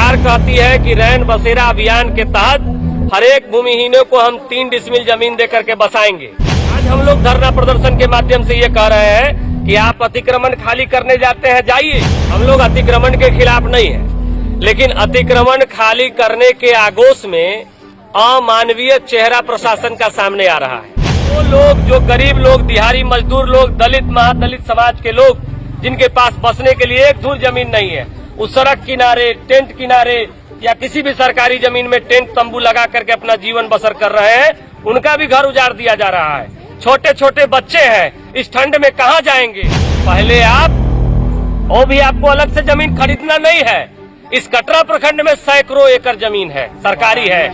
सरकार कहती है कि रैन बसेरा अभियान के तहत हर एक भूमिहीनों को हम 3 डिसमिल जमीन देकर के बसाएंगे। आज हम लोग धरना प्रदर्शन के माध्यम से ये कह रहे हैं कि आप अतिक्रमण खाली करने जाते हैं, जाइए। हम लोग अतिक्रमण के खिलाफ नहीं है, लेकिन अतिक्रमण खाली करने के आगोश में अमानवीय चेहरा प्रशासन का सामने आ रहा है। वो लोग जो गरीब लोग, दिहाड़ी मजदूर लोग, दलित महादलित समाज के लोग, जिनके पास बसने के लिए एक धूर जमीन नहीं है, उस सड़क किनारे, टेंट किनारे या किसी भी सरकारी जमीन में टेंट तंबू लगा करके अपना जीवन बसर कर रहे हैं, उनका भी घर उजाड़ दिया जा रहा है। छोटे छोटे बच्चे हैं, इस ठंड में कहाँ जाएंगे? पहले आप, वो भी आपको अलग से जमीन खरीदना नहीं है। इस कटरा प्रखंड में सैकड़ों एकड़ जमीन है, सरकारी है।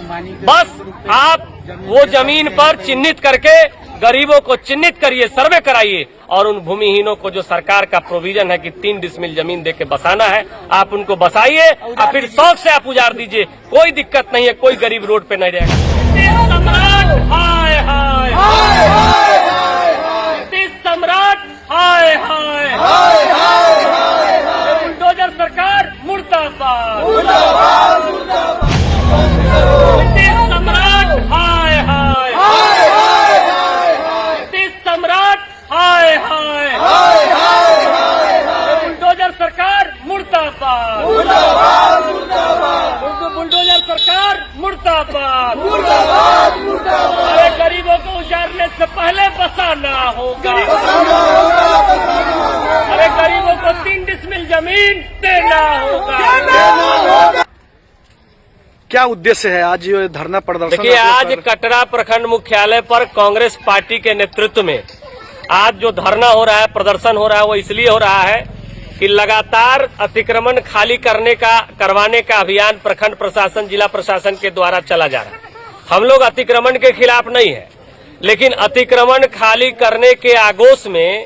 बस आप वो जमीन पर चिन्हित करके गरीबों को चिन्हित करिए, सर्वे कराइए, और उन भूमिहीनों को जो सरकार का प्रोविजन है कि 3 डिसमिल जमीन देके बसाना है, आप उनको बसाइए और फिर शौक से आप उजाड़ दीजिए। कोई दिक्कत नहीं है, कोई गरीब रोड पे नहीं रहेगा। सम्राट हाय हाय, सम्राट हाय हाय, बुलडोजर सरकार मुर्दाबाद, सम्राट हाय हाय, सम्राट हाय हाय, बुलडोजर सरकार मुर्दाबाद, बुलडोजर सरकार मुर्दाबाद। अरे गरीबों को उजाड़ने से पहले बसाना होगा। अरे गरीबों को 3 डिसमिल जमीन देना होगा। क्या उद्देश्य है आज ये धरना प्रदर्शन? देखिए, आज कटरा प्रखंड मुख्यालय पर कांग्रेस पार्टी के नेतृत्व में आज जो धरना हो रहा है, प्रदर्शन हो रहा है, वो इसलिए हो रहा है कि लगातार अतिक्रमण खाली करवाने का अभियान प्रखंड प्रशासन, जिला प्रशासन के द्वारा चला जा रहा है। हम लोग अतिक्रमण के खिलाफ नहीं है, लेकिन अतिक्रमण खाली करने के आगोश में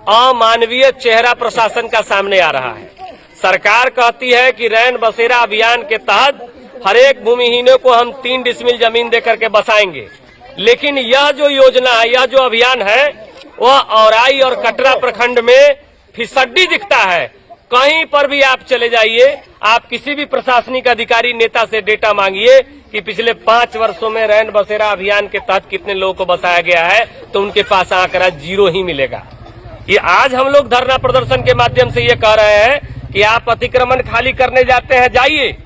अमानवीय चेहरा प्रशासन का सामने आ रहा है। सरकार कहती है कि रैन बसेरा अभियान के तहत हर एक भूमिहीनों को हम 3 डिसमिल जमीन देकर के बसाएंगे, लेकिन यह जो योजना है, यह जो अभियान है, वह औराई और कटरा प्रखंड में फिसड्डी दिखता है। कहीं पर भी आप चले जाइए, आप किसी भी प्रशासनिक अधिकारी, नेता से डेटा मांगिए कि पिछले 5 वर्षों में रैन बसेरा अभियान के तहत कितने लोगों को बसाया गया है, तो उनके पास आंकड़ा 0 ही मिलेगा। ये आज हम लोग धरना प्रदर्शन के माध्यम से ये कह रहे हैं कि आप अतिक्रमण खाली करने जाते हैं, जाइए,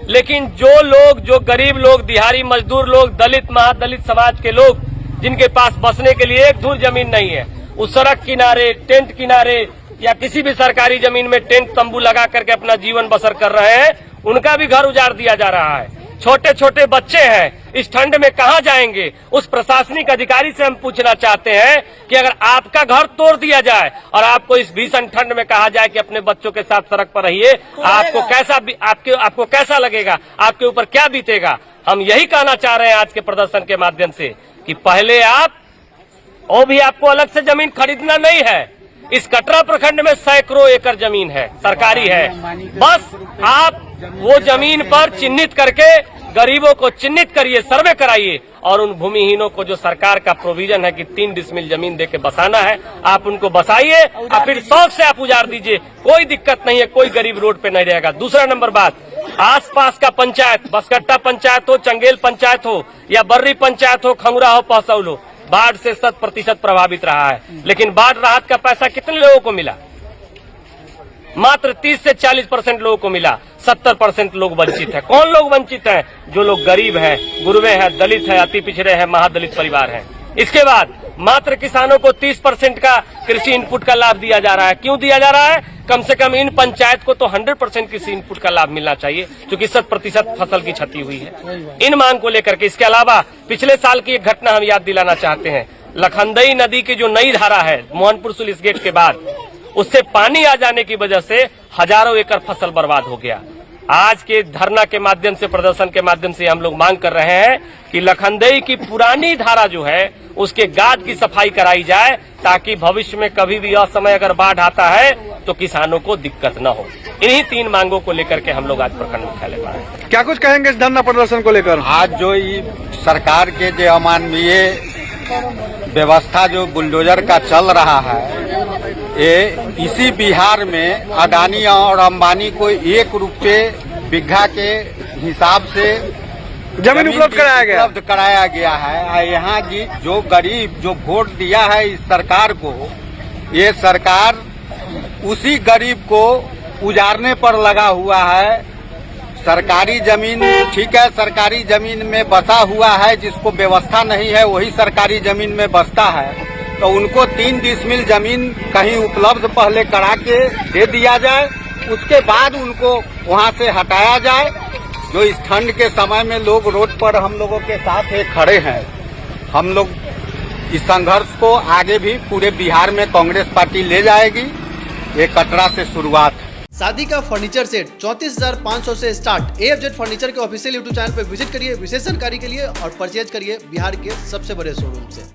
लेकिन जो लोग, जो गरीब लोग, दिहाड़ी मजदूर लोग, दलित महादलित समाज के लोग, जिनके पास बसने के लिए एक धूर जमीन नहीं है, उस सड़क किनारे, टेंट किनारे या किसी भी सरकारी जमीन में टेंट तंबू लगा करके अपना जीवन बसर कर रहे हैं, उनका भी घर उजाड़ दिया जा रहा है। छोटे छोटे बच्चे हैं, इस ठंड में कहाँ जाएंगे? उस प्रशासनिक अधिकारी से हम पूछना चाहते हैं कि अगर आपका घर तोड़ दिया जाए और आपको इस भीषण ठंड में कहा जाए कि अपने बच्चों के साथ सड़क पर रहिए, आपको कैसा लगेगा? आपके ऊपर क्या बीतेगा? हम यही कहना चाह रहे हैं आज के प्रदर्शन के माध्यम से कि पहले आप, वो भी आपको अलग से जमीन खरीदना नहीं है। इस कटरा प्रखंड में सैकड़ों एकड़ जमीन है, सरकारी है। बस आप वो जमीन पर चिन्हित करके गरीबों को चिन्हित करिए, सर्वे कराइए, और उन भूमिहीनों को जो सरकार का प्रोविजन है कि 3 डिसमिल जमीन देके बसाना है, आप उनको बसाइए और फिर शौक से आप उजाड़ दीजिए। कोई दिक्कत नहीं है, कोई गरीब रोड पे नहीं रहेगा। दूसरा नंबर बात, आसपास का पंचायत, बसकट्टा पंचायत हो, चंगेल पंचायत हो या बर्री पंचायत हो, खंगुरा हो, पहसौल हो, बाढ़ से 100% प्रभावित रहा है। लेकिन बाढ़ राहत का पैसा कितने लोगों को मिला? मात्र 30 से 40% लोगों को मिला। 70% लोग वंचित है। कौन लोग वंचित है? जो लोग गरीब है, गुरबे हैं, दलित है, अति पिछड़े हैं, महादलित परिवार है। इसके बाद मात्र किसानों को 30% का कृषि इनपुट का लाभ दिया जा रहा है। क्यों दिया जा रहा है? कम से कम इन पंचायत को तो 100% कृषि इनपुट का लाभ मिलना चाहिए, क्योंकि 100% फसल की क्षति हुई है। इन मांग को लेकर के, इसके अलावा पिछले साल की एक घटना हम याद दिलाना चाहते हैं। लखनदई नदी की जो नई धारा है मोहनपुर स्लुइस गेट के बाद, उससे पानी आ जाने की वजह से हजारों एकड़ फसल बर्बाद हो गया। आज के धरना के माध्यम से, प्रदर्शन के माध्यम से हम लोग मांग कर रहे हैं कि लखनदई की पुरानी धारा जो है, उसके गाद की सफाई कराई जाए, ताकि भविष्य में कभी भी असमय अगर बाढ़ आता है तो किसानों को दिक्कत न हो। इन्हीं 3 मांगों को लेकर के हम लोग आज प्रखंड मुख्यालय पर आए। क्या कुछ कहेंगे इस धरना प्रदर्शन को लेकर? आज जो सरकार के जो अमानवीय व्यवस्था जो बुलडोजर का चल रहा है, ये इसी बिहार में अडानी और अंबानी को एक रुपये बीघा के हिसाब से जमीन उपलब्ध कराया गया। उपलब्ध कराया गया है। यहाँ जो गरीब जो वोट दिया है इस सरकार को, ये सरकार उसी गरीब को उजाड़ने पर लगा हुआ है। सरकारी जमीन ठीक है, सरकारी जमीन में बसा हुआ है, जिसको व्यवस्था नहीं है वही सरकारी जमीन में बसता है, तो उनको 3 डिसमिल जमीन कहीं उपलब्ध पहले करा के दे दिया जाए, उसके बाद उनको वहां से हटाया जाए। जो इस ठंड के समय में लोग रोड पर हम लोगों के साथ खड़े हैं, हम लोग इस संघर्ष को आगे भी पूरे बिहार में कांग्रेस पार्टी ले जाएगी। ये कटरा से शुरुआत है। शादी का फर्नीचर सेट 34,500 से स्टार्ट। AFZ फर्नीचर के ऑफिशियल यूट्यूब चैनल पर विजिट करिए विशेष जानकारी के लिए और परचेज करिए बिहार के सबसे बड़े शोरूम से।